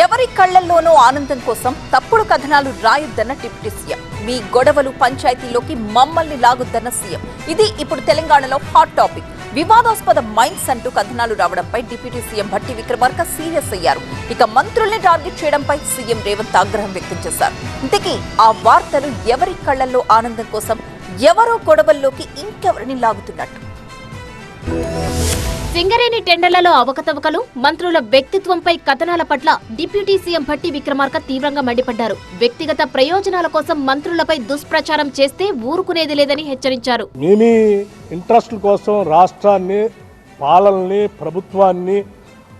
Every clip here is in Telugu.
ఎవరి కళ్లల్లోనూ ఆనందం కోసం తప్పుడు కథనాలు రాయొద్దన్న డిప్యూటీ సీఎం. మీ గొడవలు పంచాయతీలోకి మమ్మల్ని లాగొద్దన్న సీఎం. ఇది ఇప్పుడు తెలంగాణలో హాట్ టాపిక్. వివాదాస్పద మైండ్స్ అంటూ కథనాలు రావడంపై deputy CM Bhatti Vikramarka serious అయ్యారు. ఇక మంత్రుల్ని టార్గెట్ చేయడంపై సీఎం రేవంత్ ఆగ్రహం వ్యక్తం చేశారు. ఇంతకీ ఆ వార్తలు ఎవరి కళ్లల్లో ఆనందం కోసం, ఎవరో గొడవల్లోకి ఇంకెవరిని లాగుతున్నట్టు? సింగరేణి టెండర్లలో అవకతవకలు, మంత్రుల వ్యక్తిత్వంపై కథనాల పట్ల డిప్యూటీ సీఎం భట్టి విక్రమార్క తీవ్రంగా మండిపడ్డారు. వ్యక్తిగత ప్రయోజనాల కోసం మంత్రులపై దుష్ప్రచారం చేస్తే ఊరుకునేది లేదని హెచ్చరించారు. మీ ఇంట్రెస్ట్ల కోసం రాష్ట్రాన్ని, పాలనని, ప్రభుత్వాన్ని,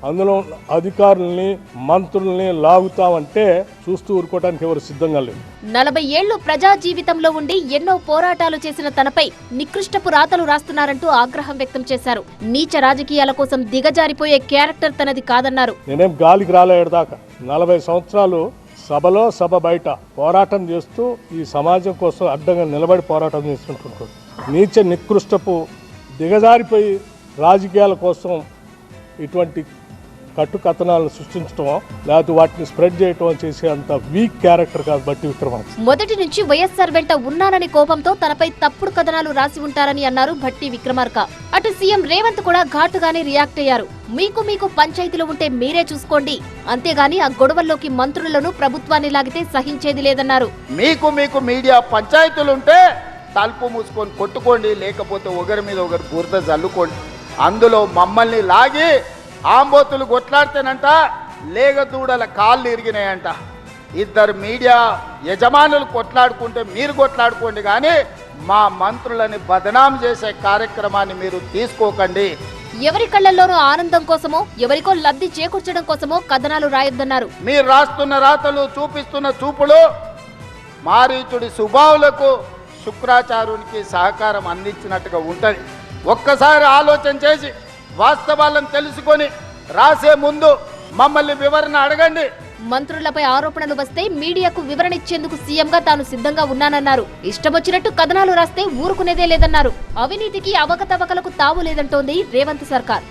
అందులో అధికారుల్ని, మంత్రుల్ని లాగుతామంటే చూస్తూ ఊరుకోవడానికి ఎవరు సిద్ధంగా లేదు. 40 ఏళ్లు ప్రజా జీవితంలో ఉండి ఎన్నో పోరాటాలు చేసిన తనపై నికృష్టపు రాతలు రాస్తున్నారంటూ ఆగ్రహం వ్యక్తం చేశారు. నీచ రాజకీయాల కోసం దిగజారిపోయే క్యారెక్టర్ తనది కాదన్నారు. నేనేం గాలికి రాలేదాకా 40 సంవత్సరాలు సభలో, సభ బయట పోరాటం చేస్తూ ఈ సమాజం కోసం అడ్డంగా నిలబడి పోరాటం చేస్తుంటారు. నీచ నికృష్టపు దిగజారిపోయి రాజకీయాల కోసం ఇటువంటి కట్టు కథనాలను సృష్టించడం, లేకపోతే వాటిని స్ప్రెడ్ చేయటం చేసే అంత వీక్ క్యారెక్టర్ కాదు భట్టి విక్రమార్క. మొదటి నుంచి వైఎస్ఆర్ వెంట ఉన్నానని కోపంతో తనపై తప్పుడు కథనాలు రాసి ఉంటారని అన్నారు భట్టి విక్రమార్క. అటు సీఎం రేవంత్ కూడా ఘాటుగానే రియాక్ట్ అయ్యారు. మీకు పంచాయతీలు ఉంటే మీరే చూసుకోండి, అంతేగాని ఆ గొడవల్లోకి మంత్రులను, ప్రభుత్వాన్ని లాగితే సహించేది లేదన్నారు. మీకు మీడియా పంచాయతీలుంటే తలుపు మూసుకొని కొట్టుకోండి, లేకపోతే ఒకరి మీద ఒకరు బురద జల్లుకోండి. అందులో మమ్మల్ని లాగి ఆంబోతులు కొట్లాడితేనంట లేగదూడల కాళ్ళు ఇరిగినాయంట. ఇద్దరు మీడియా యజమానులు కొట్లాడుకుంటే మీరు కొట్లాడుకోండి, కానీ మా మంత్రులని బదనాం చేసే కార్యక్రమాన్ని మీరు తీసుకోకండి. ఎవరి కళ్లల్లోనూ ఆనందం కోసమో, ఎవరికో లబ్ధి చేకూర్చడం కోసమో కథనాలు రాయొద్దన్నారు. మీరు రాస్తున్న రాతలు, చూపిస్తున్న చూపులు మారీచుడి సుబావులకు, శుక్రాచార్యునికి సహకారం అందించినట్టుగా ఉంటుంది. ఒక్కసారి ఆలోచన చేసి వాస్తవాలను తెలుసుకొని రాసే ముందు మమ్మల్ని వివరణ అడగండి. మంత్రులపై ఆరోపణలు వస్తే మీడియాకు వివరణ ఇచ్చేందుకు సీఎంగా తాను సిద్ధంగా ఉన్నానన్నారు. ఇష్టమొచ్చినట్టు కథనాలు రాస్తే ఊరుకునేదే లేదన్నారు. అవినీతికి, అవకతవకలకు తావు లేదంటోంది రేవంత్ సర్కార్.